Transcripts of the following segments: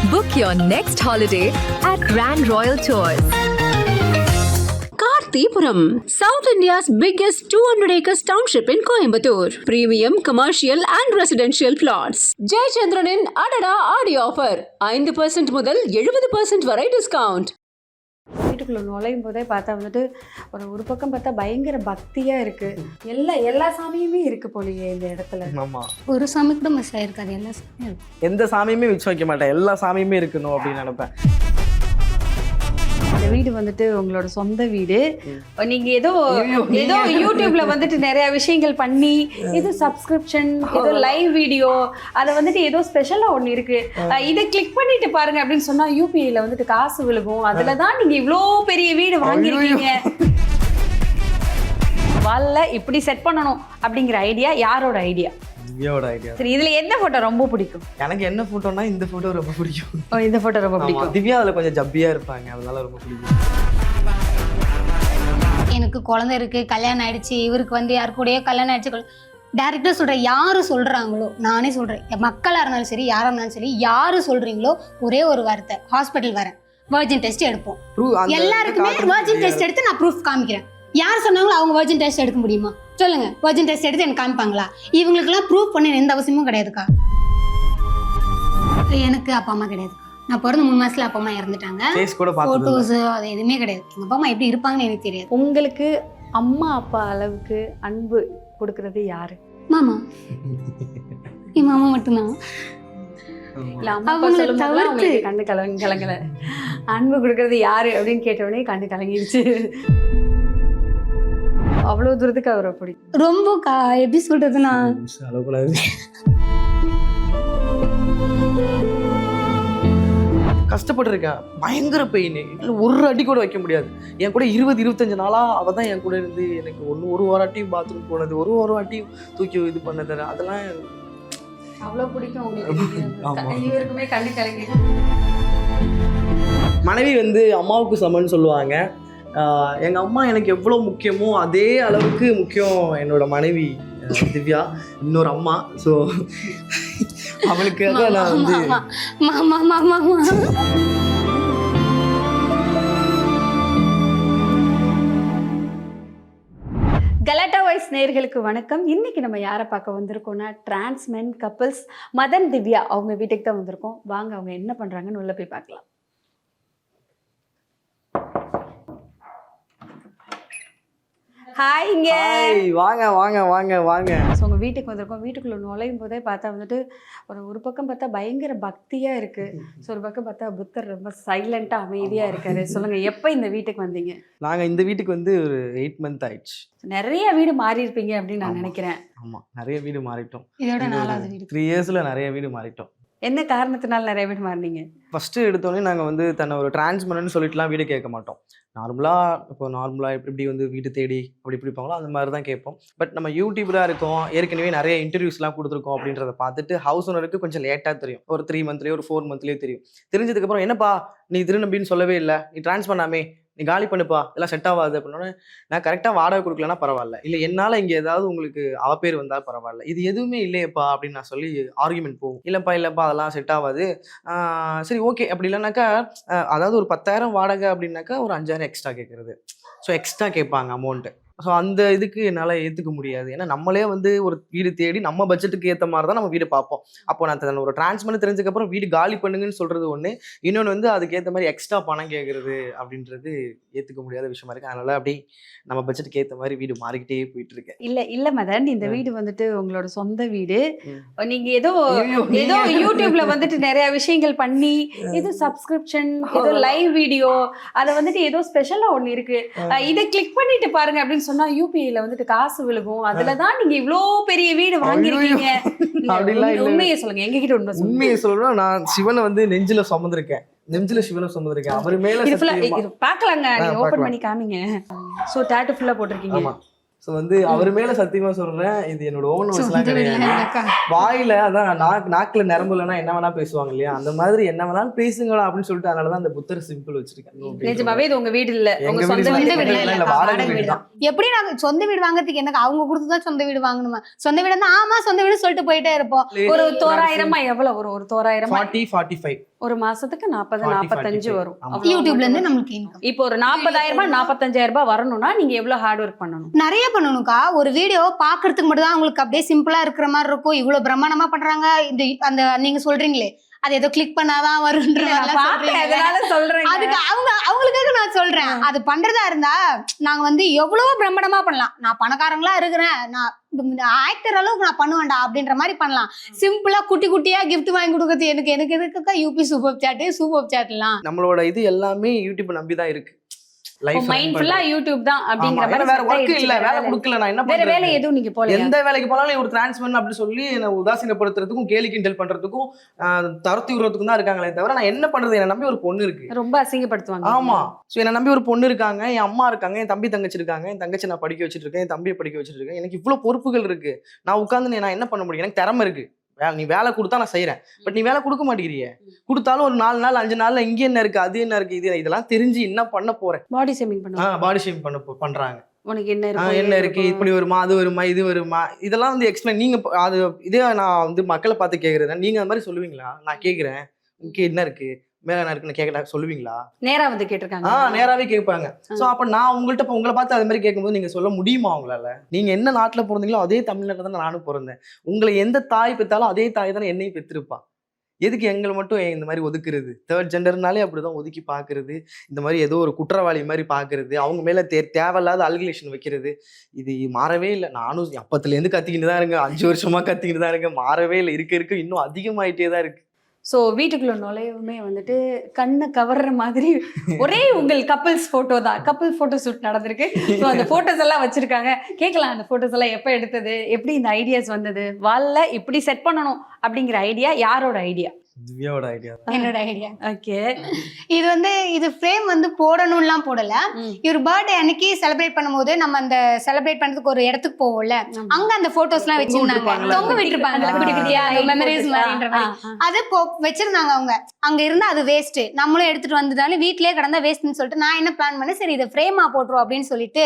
Book your next holiday at Grand Royal Tours. Karthipuram, South India's biggest 200 acres township in Coimbatore. Premium commercial and residential plots. Jayachandran Adada Audi offer. 5% முதல் 70% வரை discount. வீட்டுக்குள்ளே நுழையும் போதே பார்த்தா வந்துட்டு ஒரு பக்கம் பார்த்தா பயங்கர பக்தியாக இருக்குது. எல்லா சாமியுமே இருக்குது போலியே இந்த இடத்துல. ஆமாம், ஒரு சாமி கூட மிஸ் ஆகிருக்காது, எல்லா சாமியும் இருக்கும். எந்த சாமியுமே மிஸ் வைக்க மாட்டேன், எல்லா சாமியுமே இருக்கணும் அப்படின்னு நினைப்பேன். இந்த வீடு வந்துட்டு உங்களோட சொந்த வீடு. நீங்கள் ஏதோ யூடியூப்ல வந்துட்டு நிறைய விஷயங்கள் பண்ணி இது சப்ஸ்கிரிப்ஷன், ஏதோ லைவ் வீடியோ, அதை வந்துட்டு ஏதோ ஸ்பெஷலாக ஒன்று இருக்கு, இதை கிளிக் பண்ணிட்டு பாருங்க அப்படின்னு சொன்னா யூபிஐல வந்துட்டு காசு விழுகும். அதுல தான் நீங்க இவ்வளோ பெரிய வீடு வாங்கியிருக்கீங்க. வால்ல இப்படி செட் பண்ணணும் அப்படிங்கிற ஐடியா யாரோட ஐடியா? திவ்யாவோட ஐடியா. சரி, இதுல என்ன போட்டோ ரொம்ப பிடிக்கும்? எனக்கு என்ன போட்டோன்னா இந்த போட்டோ ரொம்ப பிடிக்கும். இந்த போட்டோ ரொம்ப பிடிக்கும். திவ்யா அதில் கொஞ்சம் ஜப்பியா இருப்பாங்க, அதனால ரொம்ப பிடிக்கும். எனக்கு குழந்தை இருக்கு, கல்யாணம் ஆயிடுச்சு, இவருக்கு வந்து யாரு கூடயோ கல்யாணம் ஆயிடுச்சு. டேரக்டாக சொல்கிறேன், யார் சொல்கிறாங்களோ, நானே சொல்கிறேன், மக்களாக இருந்தாலும் சரி, யாராக இருந்தாலும் சரி, யார் சொல்கிறீங்களோ ஒரே ஒரு வார்த்தை, ஹாஸ்பிட்டல் வரேன், வர்ஜின் டெஸ்ட் எடுப்போம். எல்லாருக்குமே வர்ஜின் டெஸ்ட் எடுத்து நான் ப்ரூஃப் காமிக்கிறேன். யார் சொன்னாங்களோ அவங்க வர்ஜின் டெஸ்ட் எடுக்க முடியுமா சொல்லுங்க? வர்ஜின் டெஸ்ட் எடுத்து எனக்கு காமிப்பாங்களா? இவங்களுக்குலாம் ப்ரூஃப் பண்ண எந்த அவசியமும் கிடையாதுக்கா. எனக்கு அப்பா அம்மா கிடையாதுக்கா. நான் பிறந்த 3 மாசத்துல அப்பா அம்மா இறந்துட்டாங்க. போட்டோஸ் அது எதுவுமே கிடையாது. எங்க அப்பா அம்மா எப்படி இருப்பாங்கன்னு எனக்கு தெரியாது. உங்களுக்கு அம்மா அப்பா அளவுக்கு அன்பு கொடுக்கறது யாரு? மாமா. என் மாமா மட்டும்தான். கண்ணு கலங்கல. அன்பு கொடுக்கறது யாரு அப்படின்னு கேட்டவுடனே கண்ணு கலங்கிடுச்சு. அவ்வளவு தூரத்துக்கு அவரை பிடிக்கும். ரொம்ப எப்படி சொல்றதுன்னா, கஷ்டப்பட்டிருக்கேன், பயங்கர பெயின், ஒரு அடி கூட வைக்க முடியாது. என் கூட 20-25 நாளா அவ தான் என் கூட இருந்து எனக்கு ஒரு வாராட்டியும் பாத்ரூம் போனது, ஒரு வாராட்டியும் தூக்கி இது பண்ணது, அதெல்லாம் அவ்வளோ பிடிக்கும் உங்களுக்கு. இவருக்குமே கண்ணு கலங்கி. மனைவி வந்து அம்மாவுக்கு சமன்னு சொல்லுவாங்க. எங்கள் அம்மா எனக்கு எவ்வளோ முக்கியமோ அதே அளவுக்கு முக்கியம் என்னோட மனைவி திவ்யா, இன்னொரு அம்மா. ஸோ அவளுக்காக நான் வந்து கலாட்டா வாய்ஸ் நேயர்களுக்கு வணக்கம். இன்னைக்கு நம்ம யாரை பார்க்க வந்திருக்கோம்னா, டிரான்ஸ்மென் கப்பிள்ஸ் மதன் திவ்யா அவங்க வீட்டுக்கு தான் வந்திருக்கோம். வாங்க அவங்க என்ன பண்றாங்கன்னு உள்ள போய் பார்க்கலாம். ஹாய்ங்க. வாங்க வாங்க வாங்க வாங்க. ஸோ உங்கள் வீட்டுக்கு வந்திருக்கோம். வீட்டுக்குள்ளே நுழையும் போதே பார்த்தா வந்துட்டு ஒரு பக்கம் பார்த்தா பயங்கர பக்தியாக இருக்குது. ஸோ ஒரு பக்கம் பார்த்தா புத்தர் ரொம்ப சைலண்ட்டாக அமைதியாக இருக்காரு. சொல்லுங்கள், எப்போ இந்த வீட்டுக்கு வந்தீங்க? நாங்கள் இந்த வீட்டுக்கு வந்து ஒரு 8 month ஆயிடுச்சு. நிறைய வீடு மாறி இருப்பீங்க அப்படின்னு நான் நினைக்கிறேன். ஆமாம், நிறைய வீடு மாறிட்டோம். இதோட 4வது வீடு. 3 yearsல நிறைய வீடு மாறிட்டோம். என்ன காரணத்தினால நிறைய வீடு மாறினீங்க? ஃபஸ்ட்டு எடுத்தோடனே நாங்கள் வந்து தன்னை ஒரு டிரான்ஸ்மென்னு சொல்லிட்டுலாம் வீடு கேட்க மாட்டோம். நார்மலாக எப்படி வந்து வீடு தேடி அப்படி பிடிப்பாங்களோ அந்த மாதிரி தான் கேட்போம். பட் நம்ம யூடியூபராக இருக்கோம், ஏற்கனவே நிறைய இன்டர்வியூஸ்லாம் கொடுத்துருக்கோம் அப்படின்றத பார்த்துட்டு ஹவுஸ் ஓனருக்கு கொஞ்சம் லேட்டாக தெரியும். ஒரு 3 monthலேயோ ஒரு 4 monthலேயோ தெரியும். தெரிஞ்சதுக்கப்புறம் என்னப்பா நீ திருநம்பின்னு சொல்லவே இல்லை, நீ ட்ரான்ஸ் பண்ணாமே, நீ காலி பண்ணுப்பா, இதெல்லாம் செட் ஆகாது அப்படின்னா, நான் கரெக்டாக வாடகை கொடுக்கலன்னா பரவாயில்ல, இல்லை என்னால் இங்கே ஏதாவது உங்களுக்கு அவ பேர் வந்தால் பரவாயில்ல, இது எதுவுமே இல்லையப்பா அப்படின்னு நான் சொல்லி ஆர்குமெண்ட் போகும். இல்லைப்பா அதெல்லாம் செட் ஆகாது, சரி ஓகே அப்படி இல்லைனாக்கா, அதாவது ஒரு 10,000 வாடகை அப்படின்னாக்கா ஒரு 5,000 எக்ஸ்ட்ரா கேட்குறது. ஸோ எக்ஸ்ட்ரா கேட்பாங்க அமௌண்ட்டு. ஸோ அந்த இதுக்கு என்னால் ஏற்றுக்க முடியாது. ஏன்னா நம்மளே வந்து ஒரு வீடு தேடி நம்ம பட்ஜெட்டுக்கு ஏற்ற மாதிரி தான் நம்ம வீடு பார்ப்போம். அப்போ நான் ஒரு டிரான்ஸ்மெண்ட் தெரிஞ்சதுக்கப்புறம் வீடு காலி பண்ணுங்கன்னு சொல்கிறது ஒன்று, இன்னொன்று வந்து அதுக்கேற்ற மாதிரி எக்ஸ்ட்ரா பணம் கேட்குறது அப்படின்றது ஏற்றுக்க முடியாத விஷயமா இருக்குது. அதனால் அப்படி நம்ம பட்ஜெட்டுக்கு ஏற்ற மாதிரி வீடு மாறிக்கிட்டே போயிட்டு இருக்கேன். இல்லை மதன், இந்த வீடு வந்துட்டு உங்களோட சொந்த வீடு. நீங்கள் ஏதோ யூடியூப்ல வந்துட்டு நிறைய விஷயங்கள் பண்ணி இது சப்ஸ்கிரிப்ஷன், ஏதோ லைவ் வீடியோ, அதை வந்துட்டு ஏதோ ஸ்பெஷலாக ஒன்று இருக்கு, இதை கிளிக் பண்ணிட்டு பாருங்க அப்படின்னு சொன்னா யூபிஐல வந்துட்டு காசு விழுகும். அதுலதான் நீங்க இவ்ளோ பெரிய வீடு வாங்கிருக்கீங்க. உண்மையை சொல்லுங்க, எங்ககிட்ட உண்மையை சொல்லணும். நான் சிவனை வந்து நெஞ்சில சுமந்திருக்கேன், சிவனை சுமந்திருக்கேன். அவர் மேல பாக்கலாங்க, நீங்க ஓபன் பண்ணி காமிங்க. சோ டாட்டூ ஃபுல்லா போட்டிருக்கீங்க. ஸோ வந்து அவர் மேலே சத்தியமாக சொல்கிறேன், இது என்னோட ஓன் வாய்ஸ்லாம் கிடையாது. வாயில் அதான் நாக்கில் நரம்புலன்னா என்ன வேணா பேசுவாங்க இல்லையா, அந்த மாதிரி என்ன வேணாலும் பேசுங்களா அப்படின்னு சொல்லிட்டு, அதனால தான் அந்த புத்தர் சிம்பிள் வச்சிருக்கேன். நிஜமாவே இது உங்க வீடு இல்ல, உங்க சொந்த வீடு இல்ல, வாடகை வீடு தான். எப்படி நாங்க சொந்த வீடு வாங்குறதுக்கு எனக்கு அவங்க கொடுத்துதான் சொந்த வீடு வாங்கணுமா? சொந்த வீடு தான், ஆமா சொந்த வீடு சொல்லிட்டு போயிட்டே இருப்போம். ஒரு தோராயிரமா எவ்வளவு? ஒரு தோராயிரமா 40-45 ஒரு மாசத்துக்கு 40 45 வரும். ஆமா. யூடியூப்ல இருந்து நம்மளுக்கு இன்கம் இப்போ ஒரு 40,000 ரூபாய் 45,000 ரூபாய் வரணும்னா நீங்க எவ்வளவு ஹார்ட் ஒர்க் பண்ணணும்? நிறைய பண்ணணும்க்கா. ஒரு வீடியோ பாக்குறதுக்கு மட்டும் தான் உங்களுக்கு அப்படியே சிம்பிளா இருக்கிற மாதிரி இருக்கும். இவ்வளவு பிரம்மாண்டமா பண்றாங்க. இந்த அந்த நீங்க சொல்றீங்களே அது ஏதோ கிளிக் பண்ணாதான் வரும்ன்ற அதனால சொல்றேன். அதுக்கு அவங்களுக்காக நான் சொல்றேன். அது பண்றதா இருந்தா நாங்க வந்து எவ்வளவோ பிரம்மாண்டமா பண்ணலாம். நான் பணக்காரங்களா இருக்கிறேன், நான் ஆக்டர் அளவுக்கு நான் பண்ணுவேன்டா அப்படின்ற மாதிரி பண்ணலாம். சிம்பிளா குட்டி குட்டியா கிஃப்ட் வாங்கி கொடுக்கறது எனக்கு எதுக்குக்கா யூபி சூப்பர் சாட்லாம். நம்மளோட இது எல்லாமே யூடியூப் நம்பி தான் இருக்கு. மைண்ட் ஃபுல்லா யூடியூப் தான் அப்படிங்கிற மாதிரி. வேற ஒர்க் இல்ல, வேலை கொடுக்கல, நான் என்ன வேற பண்றது? வேலை எதுவும் நீங்க போல? எந்த வேலைக்கு போனாலும் ஒரு டிரான்ஸ்மன் அப்படி சொல்லி என்ன உதாசீனப்படுத்துறதுக்கும் கேலி கிண்டல் பண்றதுக்கும் தரத்தி விடுறதுக்கும் தான் இருக்காங்களே தவிர நான் என்ன பண்றது? என்ன நம்பி ஒரு பொண்ணு இருக்கு. ரொம்ப அசிங்கப்படுத்துவாங்க. ஆமா. சோ என்ன நம்பி ஒரு பொண்ணு இருக்காங்க, என் அம்மா இருக்காங்க, என் தம்பி தங்கச்சி இருக்காங்க, என் தங்கச்சி நான் படிக்க வச்சிட்டு இருக்கேன், என் தம்பியை படிக்க வச்சிட்டு இருக்கேன். எனக்கு இவ்வளவு பொறுப்புகள் இருக்கு. நான் உட்கார்ந்து நான் என்ன பண்ண முடியும்? எனக்கு திறமை இருக்கு. நீ வேலை கொடுத்தா நான் செய்யறேன். பட் நீ வேலை கொடுக்க மாட்டேங்கிறிய. கொடுத்தாலும் ஒரு 4 நாள் 5 நாள்ல இங்க என்ன இருக்கு, அது என்ன இருக்கு, இதெல்லாம் தெரிஞ்சு என்ன பண்ண போறேன்? பாடி ஷேமிங் பண்ணுவாங்க. பாடி ஷேமிங் பண்றாங்க. உனக்கு என்ன இருக்கு, இப்படி வருமா, அது வருமா, இது வருமா, இதெல்லாம் வந்து எக்ஸ்பிளைன். நீங்க அது இதே நான் வந்து மக்களை பார்த்து கேக்குறேன். நீங்க அந்த மாதிரி சொல்லுவீங்களா? நான் கேக்குறேன், உனக்கு என்ன இருக்கு, மேல என்ன இருக்குன்னு கேட்க சொல்லுவீங்களா? நேரா வந்து கேட்டிருக்காங்க. நேராவே கேட்பாங்க. சோ அப்ப நான் உங்கள்கிட்ட உங்களை பார்த்து அது மாதிரி கேட்கும்போது நீங்க சொல்ல முடியுமா உங்களால? நீங்க என்ன நாட்டுல பிறந்தீங்களோ அதே தமிழ்நாட்டுல தான் நானும் பிறந்தேன். உங்களை எந்த தாய் பெற்றாலும் அதே தாய் தானே என்னையும் பெற்றிருப்பா. எதுக்கு எங்களை மட்டும் இந்த மாதிரி ஒதுக்குறது? தேர்ட் ஜெண்டர்னாலே அப்படிதான் ஒதுக்கி பாக்குறது. இந்த மாதிரி ஏதோ ஒரு குற்றவாளி மாதிரி பாக்குறது, அவங்க மேல தேவையில்லாத அல்குலேஷன் வைக்கிறது. இது மாறவே இல்லை. நானும் அப்பத்துல இருந்து கத்திக்கிட்டு தான் இருக்கேன். 5 வருஷமா கத்திக்கிட்டு தான் இருக்கேன். மாறவே இல்லை. இருக்க இன்னும் அதிகமாயிட்டே தான் இருக்கு. ஸோ வீட்டுக்குள்ள நுழையவுமே வந்துட்டு கண்ணை கவர்ற மாதிரி ஒரே உங்கள் கப்பிள்ஸ் ஃபோட்டோ தான். கப்பிள் ஃபோட்டோ ஷூட் நடந்திருக்கு. ஸோ அந்த ஃபோட்டோஸ் எல்லாம் வச்சிருக்காங்க. கேட்கலாம், அந்த ஃபோட்டோஸ் எல்லாம் எப்போ எடுத்தது, எப்படி இந்த ஐடியாஸ் வந்தது, வால்ல இப்படி செட் பண்ணணும் அப்படிங்கிற ஐடியா யாரோட ஐடியா? திவ்யாவோட ஐடியா. என்னோட ஐடியா. ஓகே. இது வந்து இது ஃப்ரேம் வந்து போடணும்லாம் போடல. இவர் பர்த்டே அன்னைக்கு செலிப்ரேட் பண்ணும்போது நம்ம அந்த செலிப்ரேட் பண்றதுக்கு ஒரு இடத்துக்கு போவோம்ல, அங்க அந்த போட்டோஸ் எல்லாம் வச்சிருந்தாங்க, தொங்க விட்டுருப்பாங்க குட்டி குட்டியா மெமரிஸ் மாதிரின்ற மாதிரி. அது வச்சிருந்தாங்க அவங்க. அங்க இருந்தா அது வேஸ்ட், நம்மளும் எடுத்துட்டு வந்ததால வீட்லயே கிடந்தா வேஸ்ட்னு சொல்லிட்டு நான் என்ன பிளான் பண்ணேன், சரி இதை ஃப்ரேமா போட்டுரும் அப்படின்னு சொல்லிட்டு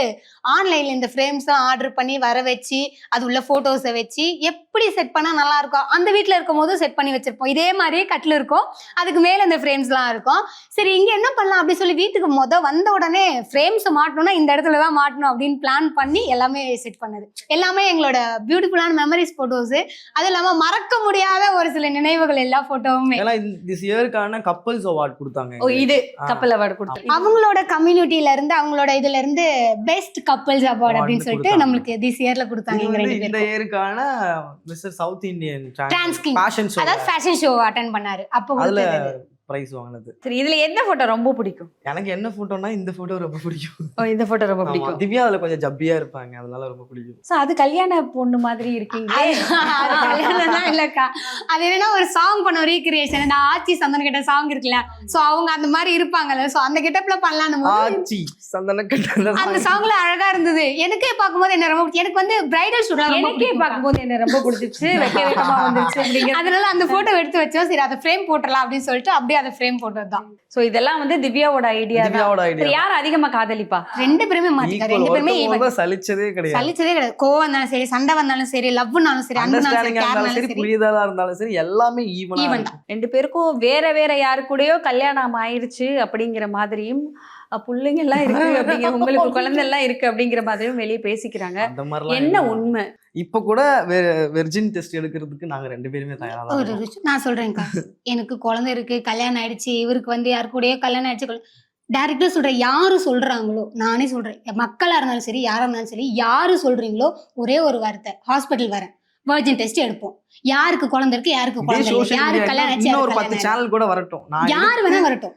ஆன்லைன்ல இந்த ஃப்ரேம்ஸ் ஆர்டர் பண்ணி வர வச்சு அது உள்ள போட்டோஸை வச்சு எப்படி செட் பண்ணா நல்லா இருக்கும், அந்த வீட்டுல இருக்கும் போது செட் பண்ணி வச்சிருப்போம். இதே மாதிரியே கட்டில் இருக்கும், அதுக்கு மேல இந்த ஃப்ரேம்ஸ்லாம் இருக்கும். சரி இங்க என்ன பண்ணலாம் அப்படி சொல்லி வீட்டுக்கு வந்த உடனே ஃப்ரேம்ஸ் மாட்டணும்னா இந்த இடத்துல தான் மாட்டணும் அப்படின்னு பிளான் பண்ணி எல்லாமே செட் பண்ணது. எல்லாமே எங்களோட பியூட்டிஃபுல்லான மெமரிஸ் போட்டோஸ். அது இல்லாம மறக்க முடியாத ஒரு சில நினைவுகள் எல்லா போட்டோவுமே. திஸ் இயர்க்கான கப்பல்ஸ் அவார்ட் கொடுத்தாங்க. இது கப்பல் அவார்டு கொடுத்தாங்க. அவங்களோட கம்யூனிட்டில இருந்து அவங்களோட இதுல இருந்து பெஸ்ட் கப்பல்ஸ் அவார்ட் அப்படின்னு சொல்லிட்டு நம்மளுக்கு திஸ் இயர்ல கொடுத்தாங்க. இந்த இயர்க்கான mister South Indian trans king, அதாவது ஃபேஷன் ஷோ அட்டெண்ட் பண்ணாரு. அப்போ அதுல பிரைஸ் வாங்கினது. சரி, இதுல எந்த போட்டோ ரொம்ப பிடிக்கும்? எனக்கு என்ன போட்டோனா இந்த போட்டோ ரொம்ப பிடிக்கும். இந்த போட்டோ ரொம்ப பிடிக்கும். திவ்யா அதுல கொஞ்சம் ஜப்பியா இருப்பாங்க, அதனால ரொம்ப பிடிக்கும். சோ அது கல்யாண பொண்ணு மாதிரி இருக்கீங்க. அது கல்யாணம்லாம் இல்லக்கா, அது என்னன்னா ஒரு சாங் பண்ண ரீக்ரியேஷன். நான் ஆச்சி சந்தன கிட்ட சாங் இருக்குல்ல, சோ அவங்க அந்த மாதிரி இருப்பாங்கல்ல, சோ அந்த கெட்டப்ல பண்ணலாம். ஆச்சி சந்தன கிட்ட அந்த சாங்ல அழகா இருந்தது. எனக்கே பார்க்கும்போது என்ன ரொம்ப, எனக்கு வந்து பிரைடல் ஷூட்ல எனக்கே பார்க்கும்போது என்ன ரொம்ப பிடிச்சிச்சு, வெக்க வெக்கமா வந்துச்சு அப்படிங்க. அதனால அந்த போட்டோ எடுத்து வச்சோம். சரி அதை ஃப்ரேம் போட்டுறலாம் அப்படின்னு சொல்லிட்டு அப்படியே அதை ஃப்ரேம் போட்டதுதான். சோ இதெல்லாம் வந்து திவ்யாவோட ஐடியா. யார் அதிகமா காதலிப்பா? ரெண்டு பேருமே மாத்திக்க, ரெண்டு பேருமே சலிச்சதே கிடையாது. கோவம் வந்தாலும் சரி, சண்டை வந்தாலும் சரி, லவ்னாலும் சரி, அண்டர்ஸ்டாண்டிங் சரி, புரியுதலா இருந்தாலும் சரி, எல்லாமே ஈவன். ரெண்டு பேருக்கும் வேற வேற யாரு கூடயோ கல்யாணம் ஆயிடுச்சு அப்படிங்கிற மாதிரியும், பிள்ளைங்க எல்லாம் இருக்கு அப்படிங்கிற, உங்களுக்கு குழந்தை எல்லாம் இருக்கு அப்படிங்கிற மாதிரியும் வெளியே பேசிக்கிறாங்க. என்ன உண்மை? இப்ப கூட வெர்ஜின் டெஸ்ட் எடுக்கிறதுக்கு நாங்க 2 பேருமே தயாரா தான். நான் சொல்றேன்க்கா, எனக்கு குழந்தை இருக்கு, கல்யாணம் ஆயிடுச்சு, இவருக்கு வந்து யாரு கூடயோ கல்யாணம் ஆயிடுச்சு. டைரக்டா சொல்றேன், யாரு சொல்றாங்களோ, நானே சொல்றேன், மக்களா இருந்தாலும் சரி, யாரா இருந்தாலும் சரி, யாரு சொல்றீங்களோ ஒரே ஒரு வார்த்தை, ஹாஸ்பிட்டல் வரேன், வர்ஜின் டெஸ்ட் எடுப்போம். யாருக்கு குழந்தை இருக்கு, யாருக்கு குழந்தை இல்லை, யாருக்கு கல்யாணம் ஆச்சு, ஒரு 10 சேனல் கூட வரட்டும், யாரு வேணா வரட்டும்,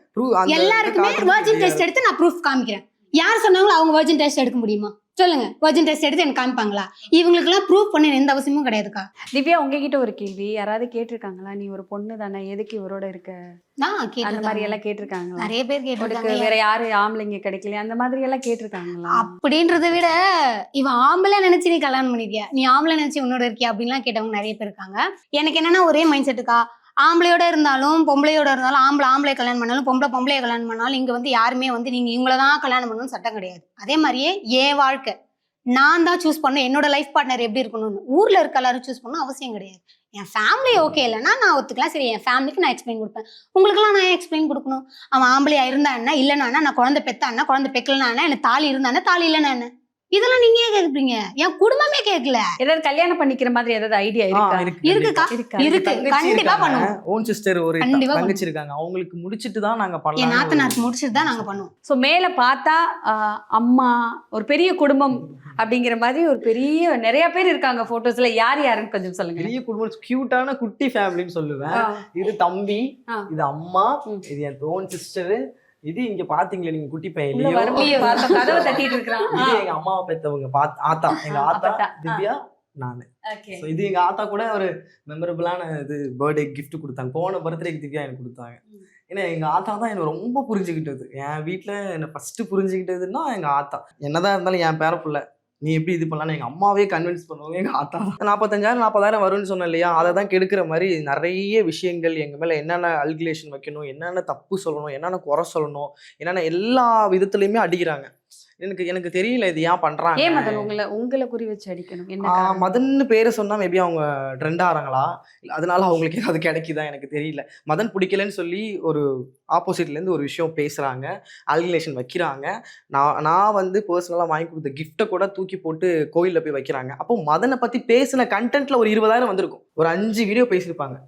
எல்லாருக்குமே வர்ஜின் டெஸ்ட் எடுத்து நான் ப்ரூஃப் காமிக்கிறேன். யார் சொன்னாங்களோ அவங்க வர்ஜின் டெஸ்ட் எடுக்க முடியுமா சொல்லுங்க? வர்ஜின் டெஸ்ட் எடுத்து எனக்கு காமிப்பாங்களா? இவங்களுக்கு எல்லாம் ப்ரூஃப் பண்ண எந்த அவசியமும் கிடையாதுக்கா. திவ்யா, உங்ககிட்ட ஒரு கேள்வி, யாராவது கேட்டிருக்காங்களா, நீ ஒரு பொண்ணு தானே, எதுக்கு இவரோட இருக்க, அந்த மாதிரி எல்லாம் கேட்டிருக்காங்களா? நிறைய பேர் கேட்டிருக்காங்க. வேற யாரு ஆம்பளைங்க கிடைக்கல, அந்த மாதிரி எல்லாம் கேட்டிருக்காங்களா? அப்படின்றத விட இவன் ஆம்பளை நினைச்சு நீ கல்யாணம் பண்ணிருக்கியா, நீ ஆம்பளை நினைச்சு உன்னோட இருக்கியா அப்படின்லாம் கேட்டவங்க நிறைய பேர் இருக்காங்க. எனக்கு என்னன்னா ஒரே மைண்ட் செட்டுக்கா, ஆம்பளையோட இருந்தாலும் பொம்பளையோட இருந்தாலும், ஆம்பளை கல்யாணம் பண்ணாலும் பொம்பளைய கல்யாணம் பண்ணாலும் இங்க வந்து யாருமே வந்து நீங்க இவங்களதான் கல்யாணம் பண்ணணும்னு சட்டம் கிடையாது. அதே மாதிரியே என் வாழ்க்கை நான் தான் சூஸ் பண்ணணும், என்னோட லைஃப் பார்ட்னர் எப்படி இருக்கணும்னு. ஊர்ல இருக்க எல்லாரும் சூஸ் பண்ணணும் அவசியம் கிடையாது. என் ஃபேமிலி ஓகே இல்லைன்னா நான் ஒத்துக்கலாம், சரி என் ஃபேமிலிக்கு நான் எக்ஸ்பிளைன் கொடுப்பேன். உங்களுக்குலாம் நான் எக்ஸ்பிளைன் கொடுக்கணும்? அவன் ஆம்பளையா இருந்தா என்ன, இல்லைனா நான் குழந்தை பெத்தான்னா, குழந்தை பெக்கலனா என்ன, எனக்கு தாலி இருந்தானே, தாலி இல்லைன்னா என்ன, இதெல்லாம் நீங்க ஏன் கேக்குறீங்க? என் குடும்பமே கேட்கல. ஏதாவது கல்யாணம் பண்ணிக்கிற மாதிரி ஏதாவது ஐடியா இருக்கா? இருக்குக்கா, இருக்கு, கண்டிப்பா பண்ணுவோம். ஓன் சிஸ்டர் ஒரு கண்டிப்பா தங்கச்சி இருக்காங்க, அவங்களுக்கு முடிச்சிட்டு தான் நாங்க என் பண்ணலாம். நாத்தனாருக்கு முடிச்சிட்டு தான் நாங்க பண்ணுவோம். ஸோ மேலே பார்த்தா அம்மா ஒரு பெரிய குடும்பம் அப்படிங்கிற மாதிரி ஒரு பெரிய நிறைய பேர் இருக்காங்க போட்டோஸ்ல. யார் யாருன்னு கொஞ்சம் சொல்லுங்க. பெரிய குடும்பம், கியூட்டான குட்டி ஃபேமிலின்னு சொல்லுவேன். இது தம்பி, இது அம்மா, இது என் ஓன் சிஸ்டர், இது இங்க பாத்தீங்களா நீங்க குட்டி பையன் கதவை தட்டிட்டு இருக்கான். இது எங்க அம்மாவை பெத்தவங்க ஆத்தா, எங்க ஆத்தா திவ்யா, நானு. இது எங்க ஆத்தா கூட ஒரு மெமரபிளான இது பர்த்டே கிஃப்ட் கொடுத்தாங்க. போன பர்த்டேக்கு திவ்யா எனக்கு கொடுத்தாங்க. ஏன்னா எங்க ஆத்தா தான் எனக்கு ரொம்ப புரிஞ்சுக்கிட்டது. என் வீட்டுல என்ன ஃபர்ஸ்ட் புரிஞ்சுக்கிட்டதுன்னா எங்க ஆத்தா. என்னதான் இருந்தாலும் என் பேர புள்ள, நீ எப்படி இது பண்ணலாம், எங்க அம்மாவே கன்வின்ஸ் பண்ணுவாங்க எங்க ஆத்தா. 45,000 40,000 வரும்னு சொன்னேன் இல்லையா, அதை தான் கெடுக்கிற மாதிரி நிறைய விஷயங்கள் எங்க மேல என்னென்ன அல்குலேஷன் வைக்கணும், என்னென்ன தப்பு சொல்லணும், என்னென்ன குறை சொல்லணும், என்னென்ன எல்லா விதத்துலயுமே அடிக்கிறாங்க. எனக்கு தெரியல இது ஏன் பண்றாங்க. ஏன் மதன் உங்களை குறி வச்சு அடிக்கணும்? என்ன மதன் பேரை சொன்னா மேபி அவங்க ட்ரெண்ட் ஆறாங்களா, அதனால அவங்களுக்கு ஏதாவது கிடைக்குதா எனக்கு தெரியல. மதன் பிடிக்கலன்னு சொல்லி ஒரு ஆப்போசிட்ல இருந்து ஒரு விஷயம் பேசுறாங்க, அல்குலேஷன் வைக்கிறாங்க. நான் வந்து பர்சனலா வாங்கி கொடுத்த கிஃப்ட்டை கூட தூக்கி போட்டு கோயில்ல போய் வைக்கிறாங்க. அப்போ மதனை பத்தி பேசின கண்டென்ட்ல ஒரு 20,000 வந்திருக்கும். ஒரு 5 வீடியோ பேசியிருப்பாங்க.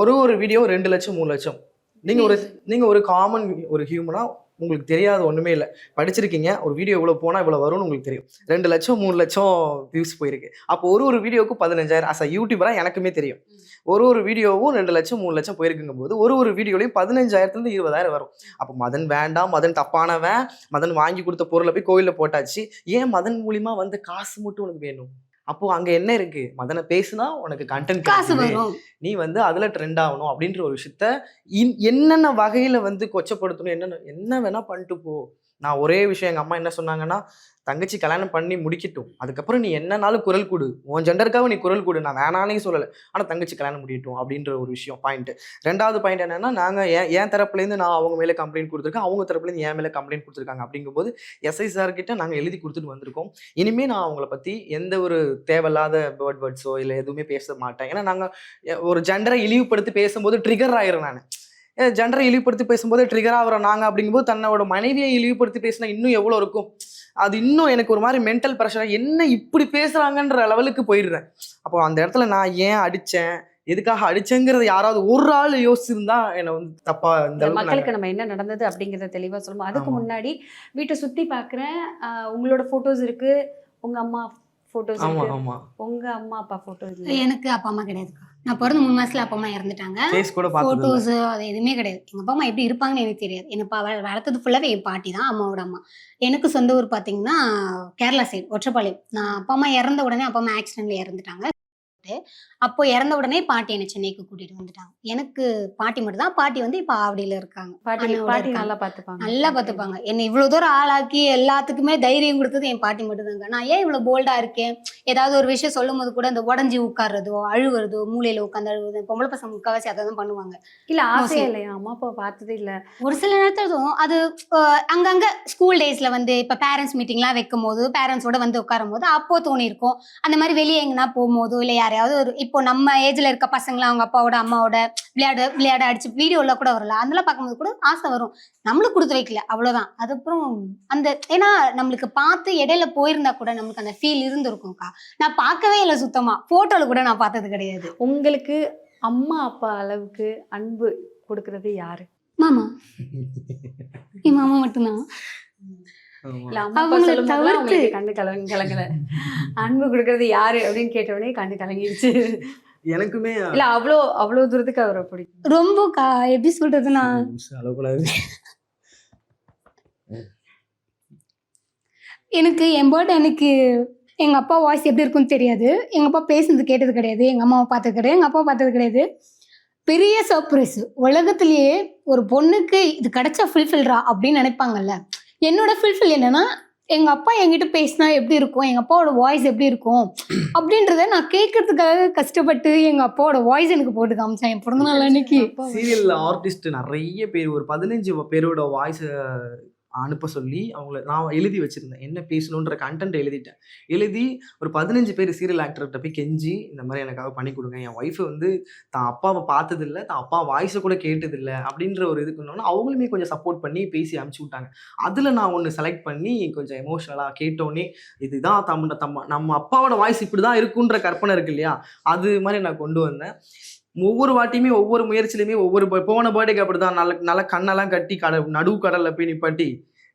ஒரு வீடியோ 2 லட்சம் 3 லட்சம். நீங்க ஒரு காமன் ஒரு ஹியூமனா உங்களுக்கு தெரியாத ஒண்ணுமே இல்லை, படிச்சிருக்கீங்க, ஒரு வீடியோ இவ்வளவு போனா இவ்வளவு வரும்னு உங்களுக்கு தெரியும். 2 லட்சம் 3 லட்சம் வியூஸ் போயிருக்கு. அப்போ ஒரு வீடியோவுக்கு 15,000. அஸ் அ யூடியூபரா எனக்குமே தெரியும், ஒரு வீடியோவும் 2 லட்சம் 3 லட்சம் போயிருக்குங்கும் போது ஒரு வீடியோலையும் 15,000 20,000 வரும். அப்போ மதன் வேண்டாம், மதன் தப்பானவன், மதன் வாங்கி கொடுத்த பொருளை போய் கோயில்ல போட்டாச்சு, ஏன் மதன் மூலியமா வந்து காசு மட்டும் உனக்கு வேணும்? அப்போ அங்க என்ன இருக்கு? மதனை பேசுனா உனக்கு கண்டென்ட் காசு வரும், நீ வந்து அதுல ட்ரெண்ட் ஆகணும் அப்படின்ற ஒரு விஷயத்த என்னென்ன வகையில வந்து கொச்சப்படுத்தணும், என்ன வேணா பண்ணிட்டு போ. நான் ஒரே விஷயம், எங்க அம்மா என்ன சொன்னாங்கன்னா, தங்கச்சி கல்யாணம் பண்ணி முடிக்கட்டும், அதுக்கப்புறம் நீ என்னன்னாலும் குரல் கொடு, உன் ஜெண்டருக்காக நீ குரல் கொடு, நான் வேணானே சொல்லலை, ஆனால் தங்கச்சி கல்யாணம் முடியட்டும் அப்படின்ற ஒரு விஷயம் பாயிண்ட். 2வது பாயிண்ட் என்னன்னா, நாங்கள் என் தரப்புலேருந்து நான் அவங்க மேலே கம்ப்ளைண்ட் கொடுத்துருக்கேன், அவங்க தரப்புலேருந்து என் மேலே கம்ப்ளைண்ட் கொடுத்துருக்காங்க. அப்படிங்கும்போது எஸ்ஐ சார் கிட்ட நாங்கள் எழுதி கொடுத்துட்டு வந்திருக்கோம். இனிமேல் நான் அவங்கள பற்றி எந்த ஒரு தேவையில்லாத வேர்ட்ஸோ இல்லை எதுவுமே பேச மாட்டேன். ஏன்னா நாங்கள் ஒரு ஜெண்டரை இழிவுபடுத்தி பேசும்போது ட்ரிகர் ஆயிரும். நான் ஜெண்டரை இழிவுபடுத்தி பேசும்போது ட்ரிகர் ஆகிறோம் நாங்கள். அப்படிங்கும்போது தன்னோட மனைவியை இழிவுபடுத்தி பேசினா இன்னும் எவ்வளோ இருக்கும், அது இன்னும் எனக்கு ஒரு மாதிரி மென்டல் ப்ரெஷர், என்ன இப்படி பேசுறாங்கன்ற லெவலுக்கு போயிடுறேன். அப்போ அந்த இடத்துல நான் ஏன் அடித்தேன், எதுக்காக அடிச்சேங்கிறது யாராவது ஒரு ஆள் யோசிச்சிருந்தா என்னை வந்து தப்பா இந்த மக்களுக்கு நம்ம என்ன நடந்தது அப்படிங்கிறத தெளிவாக சொல்லணும். அதுக்கு முன்னாடி வீட்டை சுற்றி பார்க்குறேன், உங்களோட ஃபோட்டோஸ் இருக்கு, உங்க அம்மா ஃபோட்டோஸ் இருக்கு, உங்க அம்மா அப்பா ஃபோட்டோஸ். எனக்கு அப்பா அம்மா கிடையாதுக்கா. நான் பிறந்த 3 மாசத்துல அப்பா அம்மா இறந்துட்டாங்க. போட்டோஸ் அது எதுவுமே கிடையாது. எங்க அப்பா அம்மா எப்படி இருப்பாங்கன்னு எனக்கு தெரியாது. எனக்கு வளர்த்தது ஃபுல்லாவே என் பாட்டி தான், அம்மாவோட அம்மா. எனக்கு சொந்த ஊர் பாத்தீங்கன்னா கேரளா சைடு ஒற்றப்பாளையம். நான் அப்பா அம்மா இறந்த உடனே அப்பா அம்மா ஆக்சிடென்ட்ல இறந்துட்டாங்க. அப்போ இறந்த உடனே பாட்டி என்னை சென்னைக்கு கூட்டிட்டு வந்துட்டாங்க. எனக்கு பாட்டி மட்டும் தான். பாட்டி வந்து இப்ப ஆவடியில இருக்காங்க. பாட்டி நல்லா பாத்துப்பாங்க. என்னை இவ்வளவு தூரம் ஆளாக்கி எல்லாத்துக்குமே தைரியம் கொடுத்தது என் பாட்டி மட்டும் தாங்க. நான் ஏன் இவ்வளவு போல்டா இருக்கேன், ஏதாவது ஒரு விஷயம் சொல்லும் போது கூட இந்த உடஞ்சி உட்கார்றதோ அழுவுறதோ மூலையில உட்காந்து அழுவுறது, பொம்பளை பசங்க முக்காவாசி அதை தான் பண்ணுவாங்க. இல்ல ஆசையே இல்லையா? அம்மா அப்பா பார்த்ததே இல்ல. ஒரு சில நேரத்தும் அது அங்கங்க ஸ்கூல் டேஸ்ல வந்து இப்ப பேரண்ட்ஸ் மீட்டிங்லாம் வைக்கும் போது பேரண்ட்ஸோட வந்து உட்காரும் போது அப்போ தோணி இருக்கும். அந்த மாதிரி வெளியே எங்கன்னா போகும்போதோ இல்ல யாரையாவது ஒரு இப்போ நம்ம ஏஜ்ல இருக்க பசங்களை அவங்க அப்பாவோட அம்மாவோட விளையாட அடிச்சு வீடியோல கூட வரல, அதெல்லாம் பார்க்கும்போது கூட ஆசை வரும். நம்மளுக்கு கொடுத்து வைக்கல, அவ்வளவுதான். அதுக்கப்புறம் அந்த ஏன்னா நம்மளுக்கு பார்த்து இடையில போயிருந்தா கூட நம்மளுக்கு அந்த ஃபீல் இருந்திருக்கும்க்கா. நான் பார்க்கவே இல்லை சுத்தமா, போட்டோல கூட நான் பார்த்தது கிடையாது. உங்களுக்கு அம்மா அப்பா அளவுக்கு அன்பு கொடுக்கறது யாரு? மாமா. என் மாமா மட்டும்தான். கண்ணு கலங்கல. அன்பு கொடுக்கறது யாரு அப்படின்னு கேட்டவுடனே கண்ணு கலங்கிடுச்சு. எனக்குமே இல்ல அவ்வளவு தூரத்துக்கு அவரை பிடிக்கும். ரொம்பக்கா எப்படி சொல்றதுன்னா, எனக்கு என் பர்த்டே எனக்கு எங்க அப்பா வாய்ஸ் எப்படி இருக்குன்னு தெரியாது, எங்க அப்பா பேசுனது கேட்டது கிடையாது, எங்க அம்மாவை பார்த்தது கிடையாது, எங்க அப்பா பார்த்தது கிடையாது. பெரிய சர்ப்ரைஸ். உலகத்திலேயே ஒரு பொண்ணுக்கு இது கிடைச்சா ஃபுல்ஃபில்ரா அப்படின்னு நினைப்பாங்கல்ல. என்னோட ஃபுல்ஃபில் என்னன்னா, எங்க அப்பா என்கிட்ட பேசினா எப்படி இருக்கும், எங்க அப்பாவோட வாய்ஸ் எப்படி இருக்கும் அப்படின்றத நான் கேட்கறதுக்காக கஷ்டப்பட்டு எங்க அப்பாவோட வாய்ஸ் எனக்கு போட்டு காமிச்சேன் என் பிறந்த நாள் அன்னைக்கு. சீரியல் ஆர்டிஸ்ட் நிறைய பேர், ஒரு 15 பேரோட வாய்ஸ் அனுப்ப சொல்லி அவங்கள நான் எழுதி வச்சுருந்தேன், என்ன பேசணுன்ற கண்டென்ட் எழுதிட்டேன். எழுதி ஒரு 15 பேர் சீரியல் ஆக்டர்கிட்ட போய் கெஞ்சி இந்த மாதிரி எனக்காக பண்ணி கொடுங்க, என் ஒய்ஃபை வந்து தான் அப்பாவை பார்த்ததில்ல, தான் அப்பா வாய்ஸை கூட கேட்டதில்லை அப்படின்ற ஒரு இதுக்கு ஒன்று அவங்களுமே கொஞ்சம் சப்போர்ட் பண்ணி பேசி அனுப்பிச்சி விட்டாங்க. அதில் நான் ஒன்று செலக்ட் பண்ணி கொஞ்சம் எமோஷ்னலாக கேட்டோன்னே இதுதான் நம்ம அப்பாவோட வாய்ஸ் இப்படி தான் இருக்குன்ற கற்பனை இருக்கு இல்லையா, அது மாதிரி நான் கொண்டு வந்தேன். ஒவ்வொரு வாட்டியுமே ஒவ்வொரு முயற்சியிலுமே போன பர்த்டேக்கு அப்படிதான் நல்ல கண்ணெல்லாம் கட்டி நடுவு கடல்ல போய் நிப்பாட்டி